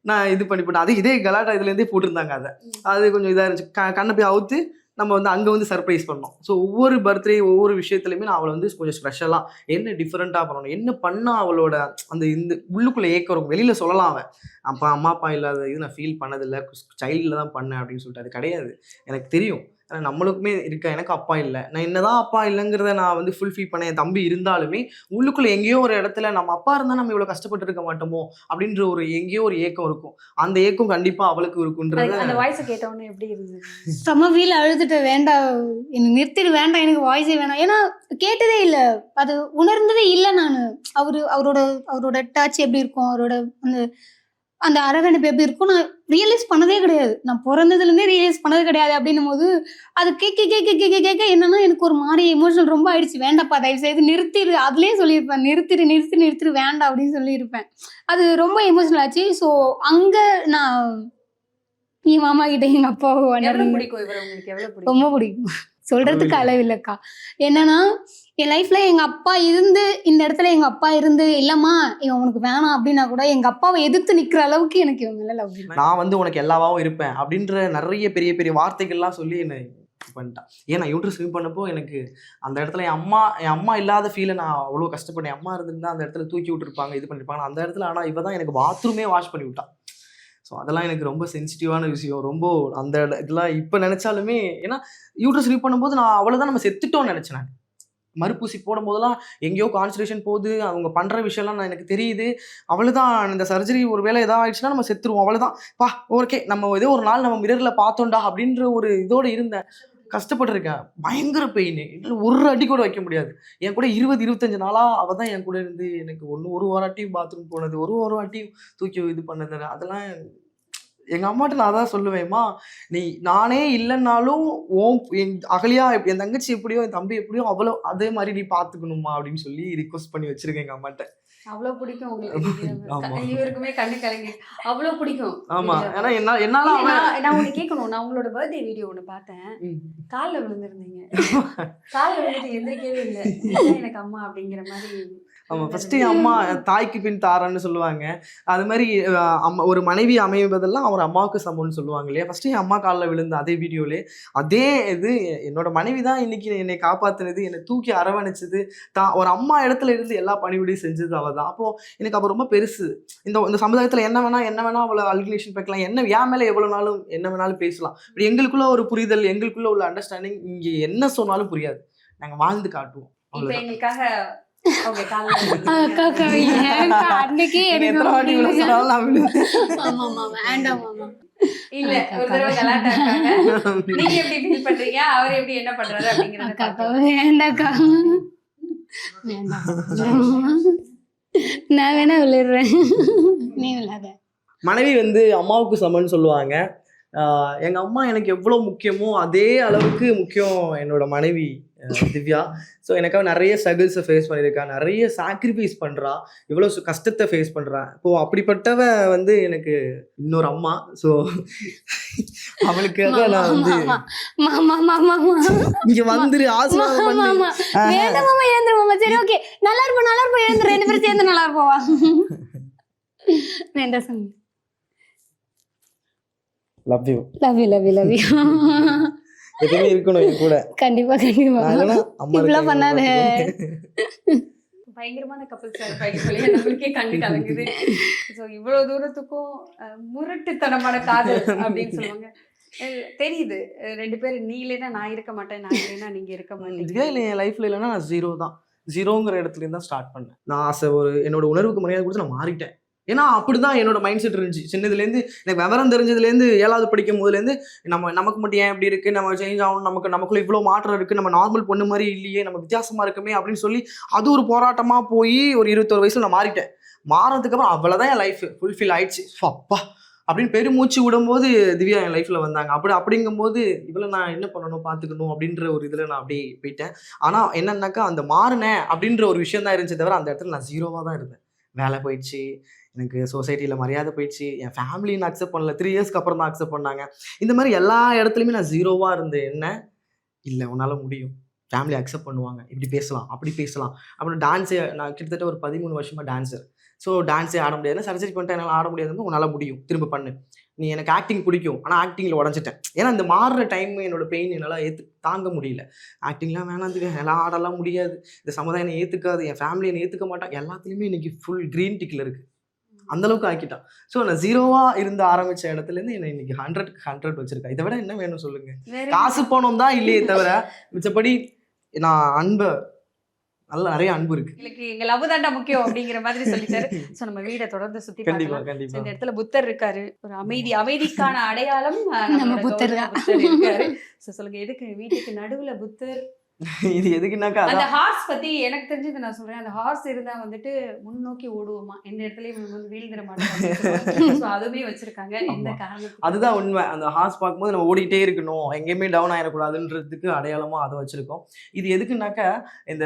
நான் இது பண்ணி போட்டேன். அது இதே கலாட்டா இதுலேருந்தே போட்டிருந்தாங்க. அது கொஞ்சம் இதாக இருந்துச்சு. கண்ணை போய் அவுத்து நம்ம வந்து அங்கே வந்து சர்ப்ரைஸ் பண்ணோம். ஸோ ஒவ்வொரு பர்த்டே ஒவ்வொரு விஷயத்துலையுமே நான் அவளை வந்து கொஞ்சம் ஸ்பெஷலாக என்ன டிஃப்ரெண்ட்டாக பண்ணணும், என்ன பண்ணால் அவளோட அந்த இந்த உள்ளுக்குள்ளே ஏக்கம் இருக்கும், வெளியில் சொல்லலாம். அவன் அப்பா அம்மா அப்பா இல்லாத இது நான் ஃபீல் பண்ணதில்லை, சைல்டில் தான் பண்ணேன் அப்படின்னு சொல்லிட்டு. அது கிடையாது, எனக்கு தெரியும். ஏன்னா நம்மளுக்குமே இருக்கா, எனக்கு அப்பா இல்லை, நான் என்னதான் அப்பா இல்லைங்கிறத நான் வந்து ஃபுல்ஃபில் பண்ண என் தம்பி இருந்தாலுமே உள்ளுக்குள்ளே எங்கேயோ ஒரு இடத்துல நம்ம அப்பா இருந்தால் நம்ம இவ்வளோ கஷ்டப்பட்டு இருக்க மாட்டோமோ அப்படின்ற ஒரு எங்கேயோ ஒரு ஏக்கம் இருக்கும். அந்த ஏக்கம் கண்டிப்பாக அவளுக்கு இருக்குன்றது. அந்த வாய்ஸ் கேட்டவொடனே எப்படி இருந்தது? செம்ம ஃபீல், அழுதுட்டு வேண்டாம் எனக்கு நிறுத்திடு, வேண்டாம் எனக்கு வாய்ஸே வேணாம். ஏன்னா கேட்டதே இல்லை, அது உணர்ந்ததே இல்லை. நான் அவரோட டச் எப்படி இருக்கும், அவரோட அந்த அரவணைப்பு எப்படி இருக்கும் நான் ரியலைஸ் பண்ணதே கிடையாது. நான் பிறந்ததுலேருந்தே ரியலைஸ் பண்ணது கிடையாது. அப்படின்னும் போது அது கேட்க என்னன்னா எனக்கு ஒரு மாதிரி எமோஷனல் ரொம்ப ஆயிடுச்சு. வேண்டாப்பா தயவு செய்து நிறுத்திடு, அதுலேயே சொல்லியிருப்பேன், நிறுத்திடு வேண்டாம் அப்படின்னு சொல்லியிருப்பேன். அது ரொம்ப எமோஷனல் ஆச்சு. ஸோ அங்கே நான் என் மாமா கிட்ட எங்கள் அப்பாவை ரொம்ப பிடிக்கும், சொல்றதுக்கு அளவில்லைக்கா. என்னன்னா என் லைஃப்ல எங்க அப்பா இருந்து இந்த இடத்துல எங்க அப்பா இருந்து இல்லம்மா இவன் உனக்கு வேணாம் அப்படின்னா கூட எங்க அப்பாவை எதிர்த்து நிக்கிற அளவுக்கு எனக்கு இவங்க மேல லவ். நான் வந்து உனக்கு எல்லாவாவும் இருப்பேன் அப்படின்ற நிறைய பெரிய பெரிய வார்த்தைகள்லாம் சொல்லி என்னை பண்ணிட்டான். ஏன்னா யூட்ரஸ் ரிமூவ் பண்ணப்போ எனக்கு அந்த இடத்துல என் அம்மா இல்லாத ஃபீலை நான் அவ்வளோ கஷ்டப்பட்டேன். என் அம்மா இருந்திருந்தா அந்த இடத்துல தூக்கி விட்டுருப்பாங்க, இது பண்ணிருப்பாங்க அந்த இடத்துல. ஆனால் இவ தான் எனக்கு பாத்ரூமே வாஷ் பண்ணி விட்டான். ஸோ அதெல்லாம் எனக்கு ரொம்ப சென்சிட்டிவான விஷயம். ரொம்ப அந்த இதெல்லாம் இப்போ நினச்சாலுமே, ஏன்னா யூட்ரஸ் ரிமூவ் பண்ணும்போது நான் அவ்வளோதான் நம்ம செத்துட்டோன்னு நினச்சேன். நான் மறுப்பூசி போடும் போதெல்லாம் எங்கேயோ கான்சன்ட்ரேஷன் போகுது, அவங்க பண்ணுற விஷயம்லாம் நான் எனக்கு தெரியுது. அவ்வளோதான், இந்த சர்ஜரி ஒரு வேளை எதாவது ஆயிடுச்சுன்னா நம்ம செத்துருவோம், அவ்வளோதான் பா ஓகே நம்ம ஏதோ ஒரு நாள் நம்ம மிரரில் பார்த்தோண்டா அப்படின்ற ஒரு இதோடு இருந்தேன். கஷ்டப்பட்டுருக்கேன், பயங்கர பெயின், ஒரு அடி கூட வைக்க முடியாது. என் கூட 20-25 நாளாக அவள் தான் என் கூட இருந்து எனக்கு ஒரு வாட்டியும் பாத்ரூம் போனது, ஒரு வாட்டியும் தூக்கி இது பண்ணது. அதெல்லாம் எங்கள் அம்மாட்ட நான் அதான் சொல்லுவேன்மா, நீ நானே இல்லைன்னாலும் அகலியா என் தங்கச்சி எப்படியோ என் தம்பி எப்படியோ அவ்வளோ அதே மாதிரி நீ பார்த்துக்கணுமா அப்படின்னு சொல்லி ரிக்வஸ்ட் பண்ணி வச்சிருக்கேன் எங்கள் அம்மாட்ட. அவ்வளோ பிடிக்கும் உங்களுக்கு, இவருக்குமே கண்ணு கலங்கி அவ்வளோ பிடிக்கும். ஆமா, ஏன்னா என்னால நான் ஒன்று கேட்கணும். நான் உங்களோட பர்த்டே வீடியோ ஒன்று பார்த்தேன், காலில் விழுந்திருந்தீங்க, காலில் விழுந்துட்டு எந்திரிக்கவே இல்லை, எனக்கு அம்மா அப்படிங்கிற மாதிரி. ஆமாம், ஃபஸ்ட்டு என் அம்மா தாய்க்கு பின் தாரன்னு சொல்லுவாங்க. அது மாதிரி ஒரு மனைவி அமைவதெல்லாம் அவர் அம்மாவுக்கு சமம்னு சொல்லுவாங்க இல்லையா. ஃபஸ்ட்டு என் அம்மா காலில் விழுந்த அதே வீடியோலே அதே இது என்னோட மனைவி தான் இன்னைக்கு என்னை காப்பாற்றினது, என்னை தூக்கி அரவணைச்சது, ஒரு அம்மா இடத்துல இருந்து எல்லா பணிவிடையும் செஞ்சது அவள் தான். அப்போது எனக்கு அப்போ ரொம்ப பெருசு. இந்த சமுதாயத்தில் என்ன வேணா அவளை அல்குலேஷன் வைக்கலாம், என்ன என் மேலே எவ்வளோ நாளும் என்ன வேணாலும் பேசலாம். இப்படி எங்களுக்குள்ள ஒரு புரிதல், எங்களுக்குள்ள உள்ள அண்டர்ஸ்டாண்டிங், இங்கே என்ன சொன்னாலும் புரியாது, நாங்கள் வாழ்ந்து காட்டுவோம். எங்களுக்காக நான் வேணா விளையாடுறேன், நீ விளையாட. மனைவி வந்து அம்மாவுக்கு சமன்னு சொல்லுவாங்க. எங்கள் அம்மா எனக்கு எவ்வளோ முக்கியமோ அதே அளவுக்கு முக்கியம் என்னோட மனைவி திவ்யா. ஸோ எனக்காக நிறைய ஸ்ட்ரகிள்ஸை ஃபேஸ் பண்ணியிருக்கா, நிறைய சாக்ரிஃபைஸ் பண்ணுறா, இவ்வளோ கஷ்டத்தை ஃபேஸ் பண்ணுறா. இப்போது அப்படிப்பட்டவ வந்து எனக்கு இன்னொரு அம்மா. ஸோ அவளுக்காக நான் வந்து இங்கே வந்துரு ஆசீர்வாதம் பண்ணி. சரி ஓகே, நல்லா இருப்போம் எழுந்து 2 பேரும் சேர்ந்து நல்லா இருப்போவா. வேண்டாம் சாமி. Love you. எப்பவுமே இருக்கணும் கூட. கண்டிப்பா இப்படிலாம் பண்ணாத. பயங்கரமான கப்பல் சார் நம்மளுக்கே கண்டு கலங்குது. ஸோ இவ்வளவு தூரத்துக்கும் முரட்டுத்தனமான காதல் அப்படின்னு சொல்லுவாங்க. தெரியுது 2 பேரும், நீ இல்லைன்னா நான் இருக்க மாட்டேன், நான் இல்லைன்னா நீங்க இருக்க மாட்டேன். இல்லை என் லைஃப்ல இல்லைன்னா நான் ஜீரோ தான். ஜீரோங்கிற இடத்துலேருந்து தான் ஸ்டார்ட் பண்ணேன். நான் என்னோட உணர்வுக்கு மரியாதை கொடுத்து நான் மாறிட்டேன். ஏன்னா அப்படிதான் என்னோட மைண்ட் செட் இருந்துச்சு. சின்னதுலேருந்து எனக்கு விவரம் தெரிஞ்சதுலேருந்து 7வது படிக்கும் போதுலேருந்து நமக்கு மட்டும் ஏன் இப்படி இருக்குது, நம்ம சேஞ்ச் ஆகணும், நமக்குள்ள இவ்வளோ மாற்றம் இருக்குது, நம்ம நார்மல் பொண்ணு மாதிரி இல்லையே, நம்ம வித்தியாசமாக இருக்குமே அப்படின்னு சொல்லி அது ஒரு போராட்டமாக போய் ஒரு 21 வயசுல நான் மாறிட்டேன். மாறினதுக்கு அப்புறம் அவ்வளவுதான் என் லைஃப் ஃபுல்ஃபில் ஆயிடுச்சு. அப்பா அப்படின்னு பெருமூச்சு விடும்போது திவ்யா என் லைஃப்ல வந்தாங்க. அப்படிங்கும்போது இவ்வளவு நான் என்ன பண்ணணும் பார்த்துக்கணும் அப்படின்ற ஒரு இதுல நான் அப்படியே போயிட்டேன். ஆனா என்னன்னாக்கா அந்த மாறினேன் அப்படின்ற ஒரு விஷயம் தான் இருந்துச்சு தவிர அந்த இடத்துல நான் ஜீரோவா தான் இருந்தேன். வேலை போயிடுச்சு, எனக்கு சொசைட்டியில் மரியாதை போயிடுச்சு, என் ஃபேமிலின்னு அக்செப்ட் பண்ணல, 3 இயர்ஸ்க்கு அப்புறம் தான் அக்செப்ட் பண்ணாங்க. இந்த மாதிரி எல்லா இடத்துலையுமே நான் ஜீரோவாக இருந்தேன். என்ன இல்லை உன்னால் முடியும், ஃபேமிலி அக்செப்ட் பண்ணுவாங்க, இப்படி பேசலாம் அப்படி பேசலாம். அப்புறம் டான்ஸே நான் கிட்டத்தட்ட ஒரு 13 வருஷமாக டான்ஸர். ஸோ டான்ஸே ஆட முடியாது, சர்ஜரி பண்ணிட்டு என்னால் ஆட முடியாது. உன்னால் முடியும், திரும்ப பண்ணு, நீ எனக்கு ஆக்டிங் பிடிக்கும் ஆனால் ஆக்டிங்கில் உடஞ்சிட்டேன். ஏன்னா இந்த மாறுற டைம் என்னோட பெயின் என்னால் தாங்க முடியல. ஆக்டிங்லாம் வேணாந்துக்கு, எல்லாம் ஆடலாம் முடியாது, இந்த சமுதாயம் என்னை ஏற்றுக்காது, என் ஃபேமிலி என்னை ஏற்றுக்க மாட்டாங்க, எல்லாத்துலேயுமே இன்னைக்கு ஃபுல் க்ரீன் டிக்கில் இருக்குது. அந்தளவுக்கு ஆக்கிட்டான். ஸோ நான் ஜீரோவாக இருந்து ஆரம்பித்த இடத்துலேருந்து என்னை இன்னைக்கு 100க்கு 100 வச்சுருக்கேன். இதை விட என்ன வேணும் சொல்லுங்கள்? காசு பணம் தான் இல்லையே தவிர மிச்சப்படி நான் அன்பை நல்ல நிறைய அன்பு இருக்கு. எங்க லவ் தாண்டா முக்கியம் அப்படிங்கிற மாதிரி சொல்லிட்டாரு. சோ நம்ம வீடை தொடர்ந்து சுத்தி பார்க்கலாம். இந்த இடத்துல புத்தர் இருக்காரு, ஒரு அமைதிக்கான அடையாளம் நம்ம புத்தர் இருக்காரு. சோ சொல்லுங்க, எதுக்கு வீட்டுக்கு நடுவுல புத்தர்? இது எதுக்குனாக்கா அந்த ஹார்ஸ் பத்தி எனக்கு தெரிஞ்சது நான் சொல்றேன். அந்த ஹார்ஸ் இருந்தா வந்துட்டு முன்னோக்கி ஓடுவோமா, எந்த இடத்துலயும் வீழ்ந்துட மாட்டோம். அதுவுமே வச்சிருக்காங்க. எந்த காரணம்? அதுதான் உண்மை. அந்த ஹார்ஸ் பார்க்கும்போது நம்ம ஓடிக்கிட்டே இருக்கணும், எங்கேயுமே டவுன் ஆயிடக்கூடாதுன்றதுக்கு அடையாளமா அதை வச்சிருக்கோம். இது எதுக்குனாக்கா இந்த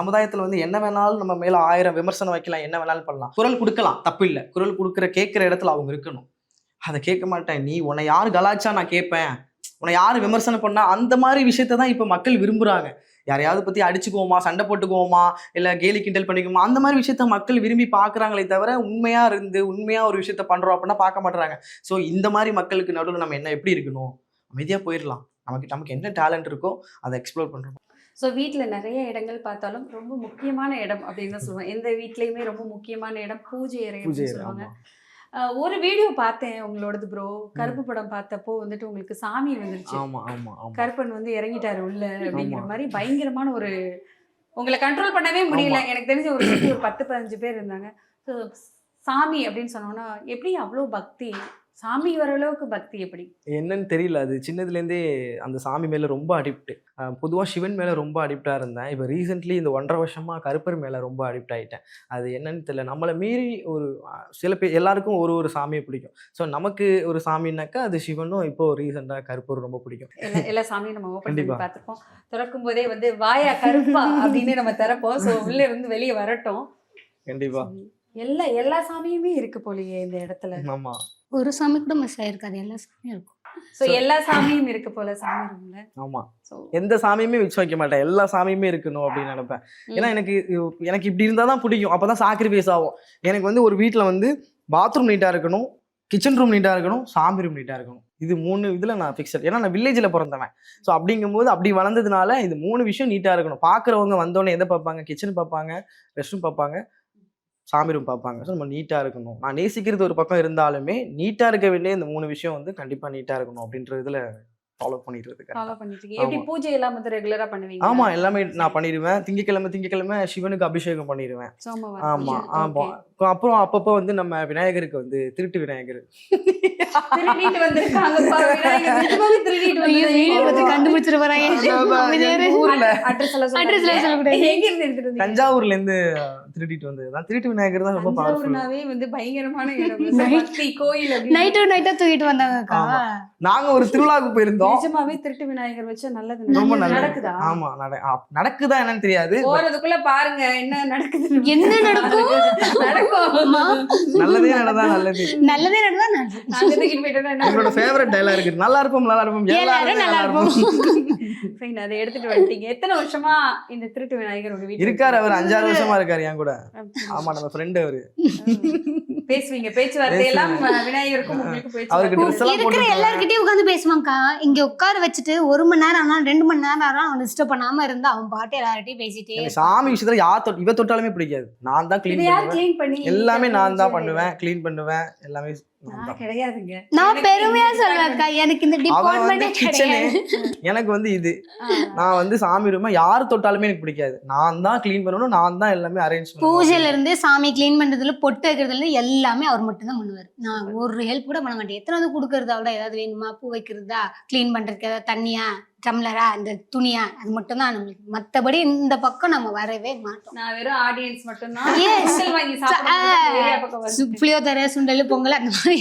சமுதாயத்துல வந்து என்ன வேணாலும் நம்ம மேல 1000 விமர்சனம் வைக்கலாம், என்ன வேணாலும் பண்ணலாம், குரல் கொடுக்கலாம், தப்பு இல்லை. குரல் கொடுக்குற கேட்குற இடத்துல அவங்க இருக்கணும். அதை கேட்க மாட்டேன், நீ உன்னை யாரு கலாச்சா நான் கேட்பேன், உன்னை யாரு விமர்சனம் பண்ணா, அந்த மாதிரி விஷயத்த தான் இப்ப மக்கள் விரும்புறாங்க. யாரையாவது பத்தி அடிச்சுக்குவோமா, சண்டை போட்டுக்குவோமா, இல்ல கேலி கிண்டல் பண்ணிக்குவோமா, அந்த மாதிரி விஷயத்த மக்கள் விரும்பி பாக்குறாங்களே தவிர உண்மையா இருந்து உண்மையா ஒரு விஷயத்த பண்றோம் அப்படின்னா பார்க்க மாட்டாங்க. ஸோ இந்த மாதிரி மக்களுக்கு நடுவில் நம்ம என்ன எப்படி இருக்கணும், அமைதியா போயிடலாம், நமக்கு என்ன டேலண்ட் இருக்கோ அதை எக்ஸ்ப்ளோர் பண்றோம். ஸோ வீட்டில் நிறைய இடங்கள் பார்த்தாலும் ரொம்ப முக்கியமான இடம் அப்படின்னு தான் சொல்லுவாங்க. எந்த வீட்லேயுமே ரொம்ப முக்கியமான இடம் பூஜை அறை அப்படின்னு சொல்லுவாங்க. ஒரு வீடியோ பார்த்தேன் உங்களோடது ப்ரோ, கருப்பு படம் பார்த்தப்போ வந்துட்டு உங்களுக்கு சாமி வந்துருச்சு. கருப்பன் வந்து இறங்கிட்டாரு உள்ள அப்படிங்கிற மாதிரி பயங்கரமான ஒரு, உங்களை கண்ட்ரோல் பண்ணவே முடியல. எனக்கு தெரிஞ்ச ஒரு 10-15 பேர் இருந்தாங்க. ஸோ சாமி அப்படின்னு சொன்னோன்னா எப்படி அவ்வளோ பக்தி, சாமி வர அளவுக்கு பக்தி எப்படி என்னன்னு தெரியல. அது சின்னதுலேருந்தே அந்த சாமி மேலே ரொம்ப அடிக்ட். பொதுவாக சிவன் மேலே ரொம்ப அடிக்டாக இருந்தேன். இப்போ ரீசெண்ட்லி இந்த 1.5 வருஷமாக கருப்பர் மேலே ரொம்ப அடிக்ட் ஆகிட்டேன். அது என்னன்னு தெரியல. நம்மளை மீறி ஒரு சில பேர் எல்லாருக்கும் ஒரு சாமியை பிடிக்கும். ஸோ நமக்கு ஒரு சாமின்னாக்கா அது சிவனும், இப்போ ரீசெண்டாக கருப்பர் ரொம்ப பிடிக்கும். எல்லா சாமியும் நம்ம ஓப்பன் பண்ணி பார்த்துப்போம். திறக்கும் போதே வந்து வாயா கருப்பா அப்படின்னு நம்ம திறப்போம். ஸோ உள்ள இருந்து வெளியே வரட்டும். கண்டிப்பா எல்லா சாமியுமே இருக்கு போலயே இந்த இடத்துல. ஆமா, ஒரு சாமி கூட மிஸ் ஆயிருக்காது, எல்லா சாமியும் இருக்கும். சோ எல்லா சாமியும் இருக்கு போல சாமி ரூம்ல. ஆமா, எந்த சாமியுமே வச்சு வைக்க மாட்டேன், எல்லா சாமியுமே இருக்கணும் அப்படின்னு நினைப்பேன். ஏன்னா எனக்கு இப்படி இருந்தாதான் பிடிக்கும், அப்பதான் சாக்ரிஃபைஸ் ஆகும். எனக்கு வந்து ஒரு வீட்டுல வந்து பாத்ரூம் நீட்டா இருக்கணும், கிச்சன் ரூம் நீட்டா இருக்கணும், சாமி ரூம் நீட்டா இருக்கணும். இது 3 இதுல நான் ஃபிக்ஸட். ஏன்னா நான் வில்லேஜில் பிறந்தவன். ஸோ அப்படிங்கும்போது அப்படி வளர்ந்ததுனால இது 3 விஷயம் நீட்டா இருக்கணும். பாக்குறவங்க வந்தோடனே எதை பார்ப்பாங்க, கிச்சன் பார்ப்பாங்க, ரெஸ்ட் ரூம் பார்ப்பாங்க, சாமி ரூம் பார்ப்பாங்க. ஸோ நம்ம நீட்டாக இருக்கணும். நான் நேசிக்கிறது ஒரு பக்கம் இருந்தாலுமே நீட்டாக இருக்க வேண்டிய இந்த 3 விஷயம் வந்து கண்டிப்பாக நீட்டாக இருக்கணும் அப்படின்றதுல ஃபாலோ பண்ணிட்டு இருக்கேன். எப்படி பூஜை எல்லாம் வந்து ரெகுலரா பண்ணுவீங்க? ஆமா, எல்லாமே நான் பண்ணிடுவேன். திங்கக்கிழமை சிவனுக்கு அபிஷேகம் பண்ணிடுவேன். ஆமா ஆமா. அப்புறம் அப்பப்போ வந்து நம்ம விநாயகருக்கு வந்து திருட்டு விநாயகர் தஞ்சாவூர்ல இருந்து திருடிட்டு வந்ததுதான். திருட்டு விநாயகர் தான் ரொம்ப பவர்ஃபுல்லாவே வந்து பயங்கரமான கோயில். நைட்டா தூக்கிட்டு வந்தாங்க. நாங்க ஒரு திருவிழாவுக்கு போயிருந்தோம். நிஜமாவே திருட்டு விநாயகர் வச்சா நல்லது. ரொம்ப நடக்குதா? ஆமா, நடக்குதா என்னன்னு தெரியாது. போறதுக்குள்ள பாருங்க என்ன நடக்குது, என்ன நடக்கும். நல்லதே நடந்தா நல்லது, நல்லதே நடந்தா என்னோட ஃபேவரட் டயலாக் இருக்கு. நல்லா இருப்போம் எல்லாரும் நல்லா இருப்போம். ஃபைன், அதை எடுத்துட்டு வந்துட்டீங்க. எத்தனை வருஷமா இந்த திருட்டு விநாயகர் உங்க வீட்டுல இருக்காரு? அவர் 5-6 வருஷமா இருக்காரு என் கூட. ஆமா, நம்ம ஃப்ரெண்ட் அவரு. பேசுவீங்க, பேச்சுவார்த்தை எல்லாம் விநாயகருக்கும் உங்களுக்கு பேச்சு. அவருக்கு ட்ரெஸ் எல்லாம் போட்டு எல்லார்கிட்டயும் உட்கார்ந்து பேசுவாங்கக்கா. இங்க உட்கார வச்சுட்டு 1 மணி நேரம் ஆனா 2 மணி நேரம் ஆனா அவன் டிஸ்டர்ப் பண்ணாம இருந்தா அவன் பாட்டு எல்லார்கிட்டயும் பேசிட்டே. சாமி விஷயத்துல இவ தொட்டாலுமே பிடிக்காது. நான் தான் கிளீன் பண்ணுவேன், எல்லாமே நான் தான் பண்ணுவேன், கிளீன் பண்ணுவேன், எல்லாமே நான் கிடையாதுங்க. நான் பெருமையா சொல்லுவேன்க்கா, எனக்கு இந்த அவன் வந்து டிபார்ட்மெண்ட்டே கிச்சனு, கிடையாது. எனக்கு வந்து இது. நான் வந்து சாமி ரூமை யார் தொட்டாலுமே எனக்கு பிடிக்காது. நான் தான் க்ளீன் பண்ணணும், நான் தான் எல்லாமே அரேஞ்ச் பண்ணணும். பூஜையில இருந்து சாமி கிளீன் பண்றதுல பொட்டு வைக்கிறதுல இருந்து எல்லாமே அவர் மட்டும் தான் பண்ணுவார். நான் ஒரு ஹெல்ப் கூட பண்ண மாட்டேன். எத்தனை வந்து கொடுக்கறதா விட ஏதாவது வேணுமா, பூ வைக்கிறதா, கிளீன் பண்றதுக்கு ஏதாவது தண்ணியா, டம்ளரா, இந்த துணியா, அது மட்டும் தான் நம்மளுக்கு. மத்தபடி இந்த பக்கம் நம்ம வரவே மாட்டோம். நான் வெறும் ஆடியன்ஸ் மட்டும் தான். Yes. வாங்கி சாப்பிடுறது. புளியோதரை, சுண்டல், பொங்கல் அந்த மாதிரி.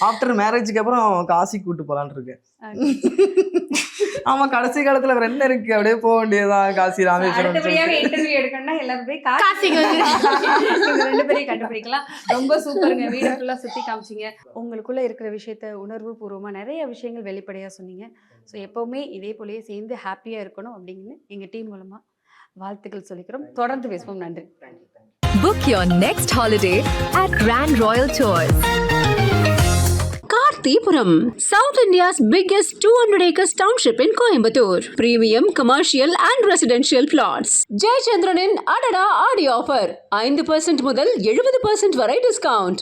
ஆஃப்டர் மேரேஜுக்கு அப்புறம் காசி கூட்டு போலான்னு இருக்கேன். ஆமா, கடைசி காலத்துல வேற என்ன இருக்கு, அப்படியே போக வேண்டியதான் காசி, ராமேஸ்வரம். அடுத்தபடியாக இன்டர்வியூ எடுக்கணும்னா எல்லாரும் போய் காசிக்கு வந்து இவங்க 2 பேரையும் கண்டுபிடிக்கலாம். ரொம்ப சூப்பருங்க, வீடு ஃபுல்லா சுத்தி காமிச்சிங்க. உங்களுக்குள்ள இருக்கிற விஷயத்த உணர்வு பூர்வமா நிறைய விஷயங்கள் வெளிப்படையா சொன்னீங்க. ஸோ எப்பவுமே இதே போலயே சேர்ந்து ஹாப்பியா இருக்கணும் அப்படின்னு எங்க டீம் மூலமா வாழ்த்துக்கள் சொல்லிக்கிறோம். தொடர்ந்து பேசுவோம். நன்றி. Book your next holiday at Grand Royal Tours. Karthipuram, South India's biggest 200 acres township in Coimbatore. Premium commercial and residential plots. Jayachandran in Adada Audio offer. 5% முதல் 70% வரை discount.